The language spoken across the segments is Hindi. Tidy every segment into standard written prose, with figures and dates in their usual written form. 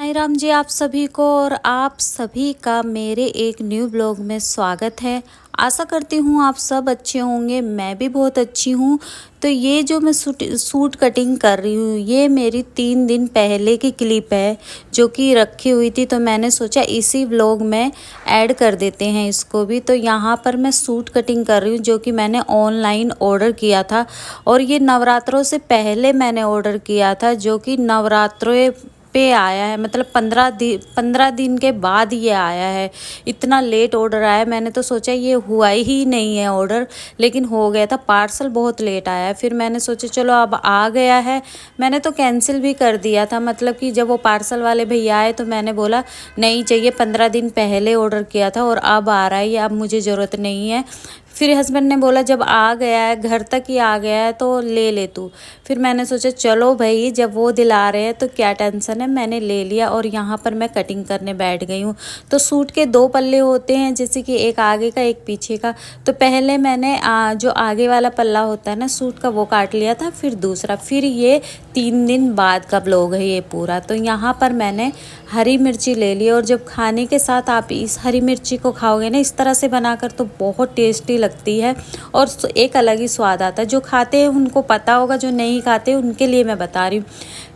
साईं राम जी आप सभी को और आप सभी का मेरे एक न्यू ब्लॉग में स्वागत है। आशा करती हूँ आप सब अच्छे होंगे, मैं भी बहुत अच्छी हूँ। तो ये जो मैं सूट कटिंग कर रही हूँ ये मेरी 3 दिन पहले की क्लिप है जो कि रखी हुई थी, तो मैंने सोचा इसी ब्लॉग में ऐड कर देते हैं इसको भी। तो यहाँ पर मैं सूट कटिंग कर रही हूँ जो कि मैंने ऑनलाइन ऑर्डर किया था और ये नवरात्रों से पहले मैंने ऑर्डर किया था, जो कि नवरात्रों पे आया है। मतलब 15 दिन के बाद ये आया है। इतना लेट ऑर्डर आया, मैंने तो सोचा ये हुआ ही नहीं है ऑर्डर, लेकिन हो गया था। पार्सल बहुत लेट आया है। फिर मैंने सोचा चलो अब आ गया है, मैंने तो कैंसिल भी कर दिया था। मतलब कि जब वो पार्सल वाले भैया आए तो मैंने बोला नहीं चाहिए, 15 दिन पहले ऑर्डर किया था और अब आ रहा है ये, अब मुझे ज़रूरत नहीं है। फिर हस्बैंड ने बोला जब आ गया है, घर तक ही आ गया है तो ले ले तू। फिर मैंने सोचा चलो भाई जब वो दिला रहे हैं तो क्या टेंशन है, मैंने ले लिया और यहाँ पर मैं कटिंग करने बैठ गई हूँ। तो सूट के 2 पल्ले होते हैं, जैसे कि एक आगे का एक पीछे का। तो पहले मैंने जो आगे वाला पल्ला होता है ना सूट का वो काट लिया था, फिर दूसरा। फिर ये 3 दिन बाद का ब्लॉग है ये पूरा। तो यहाँ पर मैंने हरी मिर्ची ले ली और जब खाने के साथ आप इस हरी मिर्ची को खाओगे ना इस तरह से बनाकर तो बहुत टेस्टी लगती है और एक अलग ही स्वाद आता है। जो खाते हैं उनको पता होगा, जो नहीं खाते उनके लिए मैं बता रही हूँ।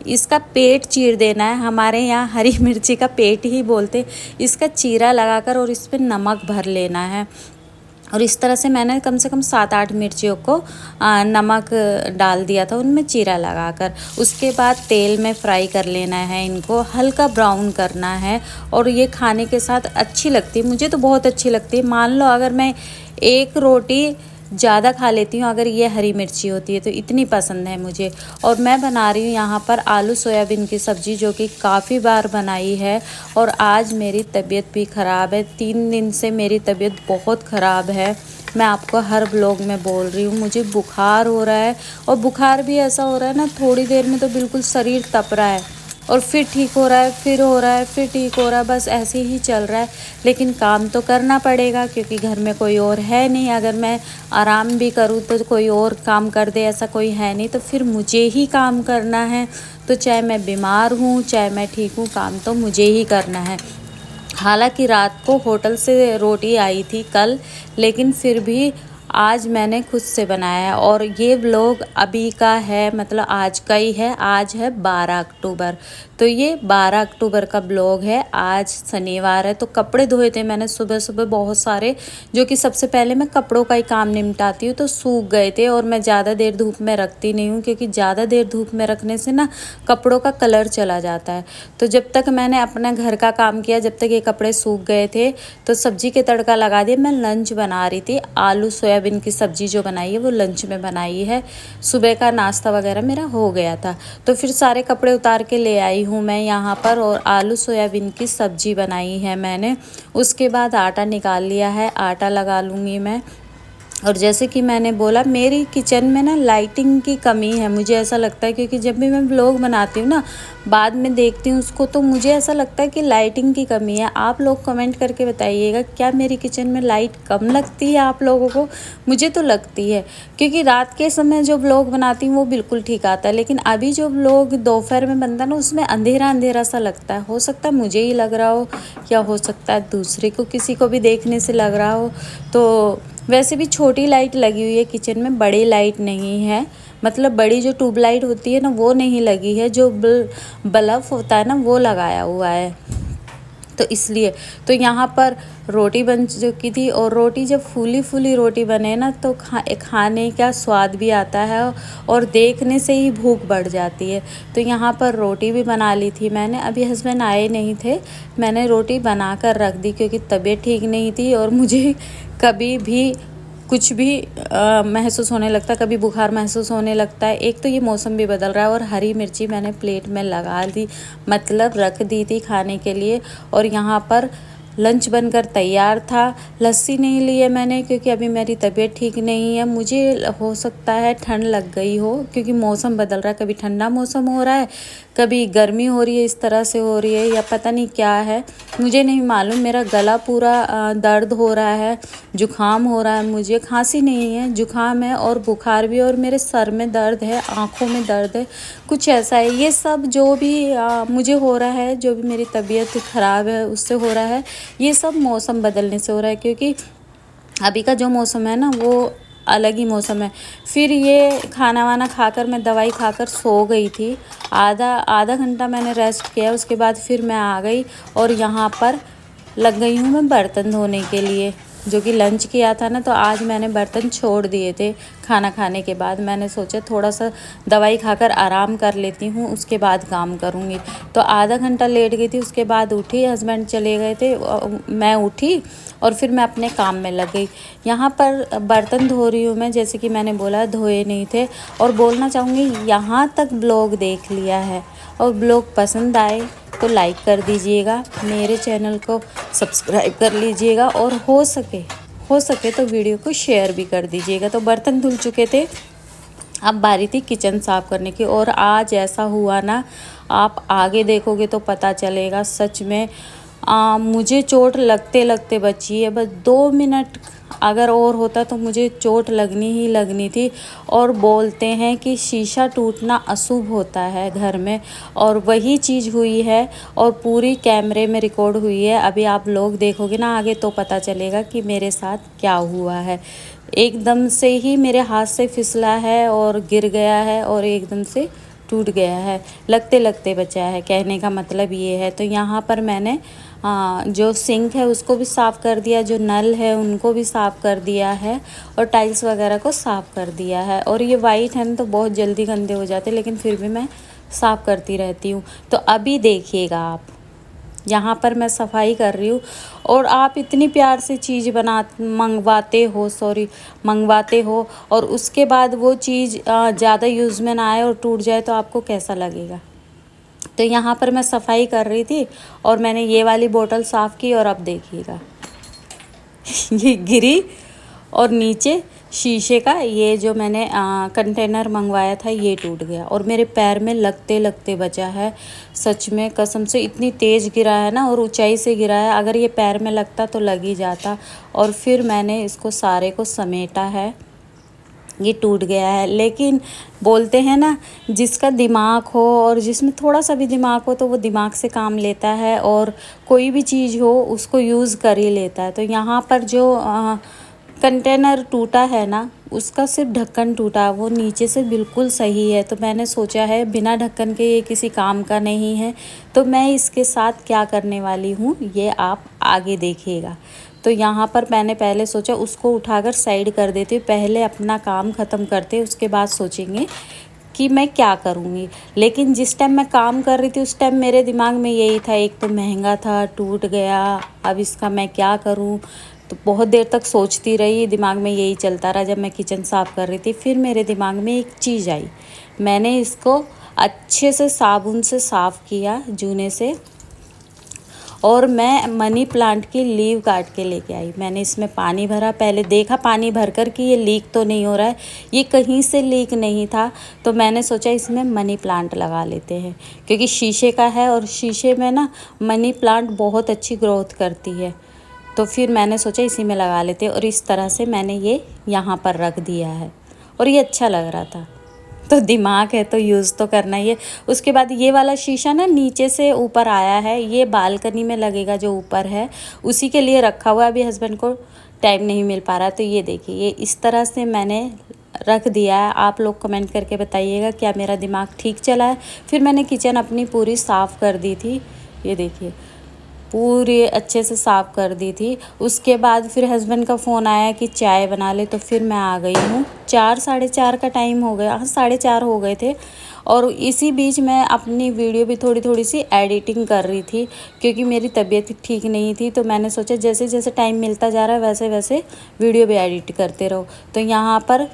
इसका पेट चीर देना है, हमारे यहाँ हरी मिर्ची का पेट ही बोलते। इसका चीरा लगाकर और इस पर नमक भर लेना है और इस तरह से मैंने कम से कम 7-8 मिर्चियों को नमक डाल दिया था उनमें चीरा लगाकर। उसके बाद तेल में फ्राई कर लेना है, इनको हल्का ब्राउन करना है और ये खाने के साथ अच्छी लगती है। मुझे तो बहुत अच्छी लगती है। मान लो अगर मैं एक रोटी ज़्यादा खा लेती हूँ अगर ये हरी मिर्ची होती है, तो इतनी पसंद है मुझे। और मैं बना रही हूँ यहाँ पर आलू सोयाबीन की सब्ज़ी, जो कि काफ़ी बार बनाई है और आज मेरी तबीयत भी ख़राब है। 3 दिन से मेरी तबीयत बहुत ख़राब है। मैं आपको हर ब्लॉग में बोल रही हूँ, मुझे बुखार हो रहा है और बुखार भी ऐसा हो रहा है ना, थोड़ी देर में तो बिल्कुल शरीर तप रहा है और फिर ठीक हो रहा है, फिर हो रहा है, फिर ठीक हो रहा है, बस ऐसे ही चल रहा है। लेकिन काम तो करना पड़ेगा क्योंकि घर में कोई और है नहीं। अगर मैं आराम भी करूँ तो कोई और काम कर दे, ऐसा कोई है नहीं, तो फिर मुझे ही काम करना है। तो चाहे मैं बीमार हूँ चाहे मैं ठीक हूँ, काम तो मुझे ही करना है। हालांकि रात को होटल से रोटी आई थी कल, लेकिन फिर भी आज मैंने खुद से बनाया है। और ये व्लॉग अभी का है, मतलब आज का ही है। आज है 12 अक्टूबर, तो ये 12 अक्टूबर का ब्लॉग है। आज शनिवार है। तो कपड़े धोए थे मैंने सुबह सुबह बहुत सारे, जो कि सबसे पहले मैं कपड़ों का ही काम निपटाती हूँ। तो सूख गए थे और मैं ज़्यादा देर धूप में रखती नहीं हूँ क्योंकि ज़्यादा देर धूप में रखने से ना कपड़ों का कलर चला जाता है। तो जब तक मैंने अपना घर का काम किया, जब तक ये कपड़े सूख गए थे, तो सब्जी के तड़का लगा दिया। मैं लंच बना रही थी, आलू सोयाबीन की सब्ज़ी जो बनाई है वो लंच में बनाई है। सुबह का नाश्ता वगैरह मेरा हो गया था। तो फिर सारे कपड़े उतार के ले आई हूँ मैं यहाँ पर और आलू सोयाबीन की सब्ज़ी बनाई है मैंने। उसके बाद आटा निकाल लिया है, आटा लगा लूँगी मैं। और जैसे कि मैंने बोला मेरी किचन में ना लाइटिंग की कमी है, मुझे ऐसा लगता है, क्योंकि जब भी मैं व्लॉग बनाती हूँ ना बाद में देखती हूँ उसको, तो मुझे ऐसा लगता है कि लाइटिंग की कमी है। आप लोग कमेंट करके बताइएगा क्या मेरी किचन में लाइट कम लगती है आप लोगों को? मुझे तो लगती है, क्योंकि रात के समय जो व्लॉग बनाती हूँ वो बिल्कुल ठीक आता है, लेकिन अभी जो व्लॉग दोपहर में बनता है ना उसमें अंधेरा अंधेरा सा लगता है। हो सकता है मुझे ही लग रहा हो या हो सकता है दूसरे को किसी को भी देखने से लग रहा हो। तो वैसे भी छोटी लाइट लगी हुई है किचन में, बड़ी लाइट नहीं है। मतलब बड़ी जो ट्यूबलाइट होती है ना वो नहीं लगी है, जो बल्ब होता है ना वो लगाया हुआ है। तो इसलिए तो यहाँ पर रोटी बन चुकी थी और रोटी जब फूली फूली रोटी बने ना तो खाने का स्वाद भी आता है और देखने से ही भूख बढ़ जाती है। तो यहाँ पर रोटी भी बना ली थी मैंने। अभी हस्बैंड आए नहीं थे, मैंने रोटी बना कर रख दी क्योंकि तबीयत ठीक नहीं थी और मुझे कभी भी कुछ भी महसूस होने लगता, कभी बुखार महसूस होने लगता है। एक तो ये मौसम भी बदल रहा है और हरी मिर्ची मैंने प्लेट में लगा दी, मतलब रख दी थी खाने के लिए। और यहाँ पर लंच बनकर तैयार था। लस्सी नहीं ली है मैंने क्योंकि अभी मेरी तबीयत ठीक नहीं है। मुझे हो सकता है ठंड लग गई हो क्योंकि मौसम बदल रहा है, कभी ठंडा मौसम हो रहा है कभी गर्मी हो रही है इस तरह से हो रही है या पता नहीं क्या है, मुझे नहीं मालूम। मेरा गला पूरा दर्द हो रहा है, जुकाम हो रहा है, मुझे खांसी नहीं है, जुकाम है और बुखार भी, और मेरे सर में दर्द है, आँखों में दर्द है, कुछ ऐसा है। ये सब जो भी मुझे हो रहा है, जो भी मेरी तबीयत ख़राब है उससे हो रहा है, ये सब मौसम बदलने से हो रहा है, क्योंकि अभी का जो मौसम है ना वो अलग ही मौसम है। फिर ये खाना वाना खाकर मैं दवाई खाकर सो गई थी, आधा घंटा मैंने रेस्ट किया, उसके बाद फिर मैं आ गई और यहाँ पर लग गई हूँ मैं बर्तन धोने के लिए। जो कि लंच किया था ना, तो आज मैंने बर्तन छोड़ दिए थे। खाना खाने के बाद मैंने सोचा थोड़ा सा दवाई खाकर आराम कर लेती हूँ, उसके बाद काम करूँगी। तो आधा घंटा लेट गई थी, उसके बाद उठी, हस्बैंड चले गए थे, मैं उठी और फिर मैं अपने काम में लग गई। यहाँ पर बर्तन धो रही हूँ मैं, जैसे कि मैंने बोला धोए नहीं थे। और बोलना चाहूँगी, यहाँ तक ब्लॉग देख लिया है और ब्लॉग पसंद आए तो लाइक कर दीजिएगा, मेरे चैनल को सब्सक्राइब कर लीजिएगा और हो सके तो वीडियो को शेयर भी कर दीजिएगा। तो बर्तन धुल चुके थे, अब बारी थी किचन साफ़ करने की। और आज ऐसा हुआ ना, आप आगे देखोगे तो पता चलेगा। सच में मुझे चोट लगते लगते बची है, बस 2 मिनट अगर और होता तो मुझे चोट लगनी ही लगनी थी। और बोलते हैं कि शीशा टूटना अशुभ होता है घर में, और वही चीज़ हुई है और पूरी कैमरे में रिकॉर्ड हुई है। अभी आप लोग देखोगे ना आगे तो पता चलेगा कि मेरे साथ क्या हुआ है। एकदम से ही मेरे हाथ से फिसला है और गिर गया है और एकदम से टूट गया है, लगते लगते बचा है, कहने का मतलब ये है। तो यहाँ पर मैंने जो सिंक है उसको भी साफ़ कर दिया, जो नल है उनको भी साफ़ कर दिया है और टाइल्स वगैरह को साफ़ कर दिया है। और ये वाइट है ना तो बहुत जल्दी गंदे हो जाते, लेकिन फिर भी मैं साफ़ करती रहती हूँ। तो अभी देखिएगा आप, यहाँ पर मैं सफाई कर रही हूँ और आप इतनी प्यार से चीज़ मंगवाते हो और उसके बाद वो चीज़ ज़्यादा यूज़ में ना आए और टूट जाए तो आपको कैसा लगेगा। तो यहाँ पर मैं सफाई कर रही थी और मैंने ये वाली बोतल साफ़ की और अब देखिएगा ये गिरी और नीचे शीशे का ये जो मैंने कंटेनर मंगवाया था ये टूट गया और मेरे पैर में लगते लगते बचा है। सच में कसम से इतनी तेज़ गिरा है ना और ऊंचाई से गिरा है, अगर ये पैर में लगता तो लग ही जाता। और फिर मैंने इसको सारे को समेटा है, ये टूट गया है। लेकिन बोलते हैं ना, जिसका दिमाग हो और जिसमें थोड़ा सा भी दिमाग हो तो वो दिमाग से काम लेता है और कोई भी चीज़ हो उसको यूज़ कर ही लेता है। तो यहाँ पर जो कंटेनर टूटा है ना, उसका सिर्फ ढक्कन टूटा, वो नीचे से बिल्कुल सही है। तो मैंने सोचा है बिना ढक्कन के ये किसी काम का नहीं है, तो मैं इसके साथ क्या करने वाली हूँ ये आप आगे देखिएगा। तो यहाँ पर मैंने पहले सोचा उसको उठाकर साइड कर देती हूँ, पहले अपना काम ख़त्म करते उसके बाद सोचेंगे कि मैं क्या करूँगी। लेकिन जिस टाइम मैं काम कर रही थी उस टाइम मेरे दिमाग में यही था, एक तो महंगा था, टूट गया, अब इसका मैं क्या करूँ। तो बहुत देर तक सोचती रही, दिमाग में यही चलता रहा। जब मैं किचन साफ़ कर रही थी फिर मेरे दिमाग में एक चीज़ आई, मैंने इसको अच्छे से साबुन से साफ़ किया जूने से और मैं मनी प्लांट की लीव काट के लेके आई। मैंने इसमें पानी भरा, पहले देखा पानी भरकर कि ये लीक तो नहीं हो रहा है, ये कहीं से लीक नहीं था। तो मैंने सोचा इसमें मनी प्लांट लगा लेते हैं, क्योंकि शीशे का है और शीशे में ना मनी प्लांट बहुत अच्छी ग्रोथ करती है। तो फिर मैंने सोचा इसी में लगा लेते और इस तरह से मैंने ये यहाँ पर रख दिया है और ये अच्छा लग रहा था। तो दिमाग है तो यूज़ तो करना ही है। उसके बाद ये वाला शीशा ना नीचे से ऊपर आया है, ये बालकनी में लगेगा जो ऊपर है, उसी के लिए रखा हुआ है। अभी हस्बैंड को टाइम नहीं मिल पा रहा, तो ये देखिए ये इस तरह से मैंने रख दिया है। आप लोग कमेंट करके बताइएगा क्या मेरा दिमाग ठीक चला है। फिर मैंने किचन अपनी पूरी साफ़ कर दी थी, ये देखिए पूरी अच्छे से साफ़ कर दी थी। उसके बाद फिर हस्बैंड का फ़ोन आया कि चाय बना ले, तो फिर मैं आ गई हूँ। 4 साढ़े 4 का टाइम हो गया, हाँ 4:30 हो गए थे। और इसी बीच मैं अपनी वीडियो भी थोड़ी थोड़ी सी एडिटिंग कर रही थी, क्योंकि मेरी तबीयत ठीक नहीं थी। तो मैंने सोचा जैसे जैसे टाइम मिलता जा रहा है वैसे वैसे वीडियो भी एडिट करते रहो। तो यहाँ पर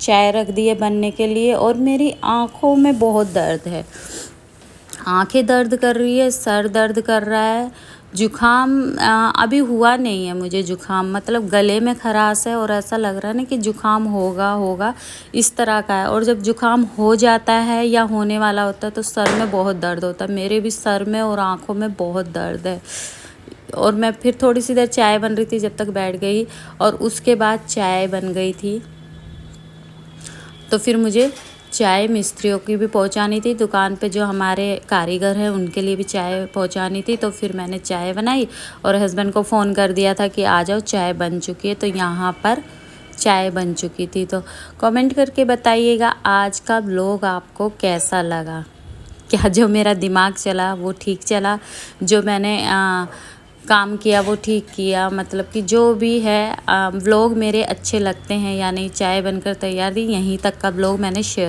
चाय रख दी है बनने के लिए और मेरी आँखों में बहुत दर्द है, आंखें दर्द कर रही है, सर दर्द कर रहा है, जुखाम अभी हुआ नहीं है मुझे जुखाम, मतलब गले में खराश है और ऐसा लग रहा है ना कि जुखाम होगा इस तरह का है। और जब जुखाम हो जाता है या होने वाला होता है तो सर में बहुत दर्द होता है, मेरे भी सर में और आँखों में बहुत दर्द है। और मैं फिर थोड़ी सी देर चाय बन रही थी जब तक बैठ गई, और उसके बाद चाय बन गई थी तो फिर मुझे चाय मिस्त्रियों की भी पहुंचानी थी, दुकान पे जो हमारे कारीगर हैं उनके लिए भी चाय पहुंचानी थी। तो फिर मैंने चाय बनाई और हस्बैंड को फ़ोन कर दिया था कि आ जाओ चाय बन चुकी है। तो यहाँ पर चाय बन चुकी थी। तो कमेंट करके बताइएगा आज का व्लॉग आपको कैसा लगा, क्या जो मेरा दिमाग चला वो ठीक चला, जो मैंने काम किया वो ठीक किया, मतलब कि जो भी है व्लॉग मेरे अच्छे लगते हैं या नहीं। चाय बनकर तैयार थी, यहीं तक का व्लॉग मैंने शेयर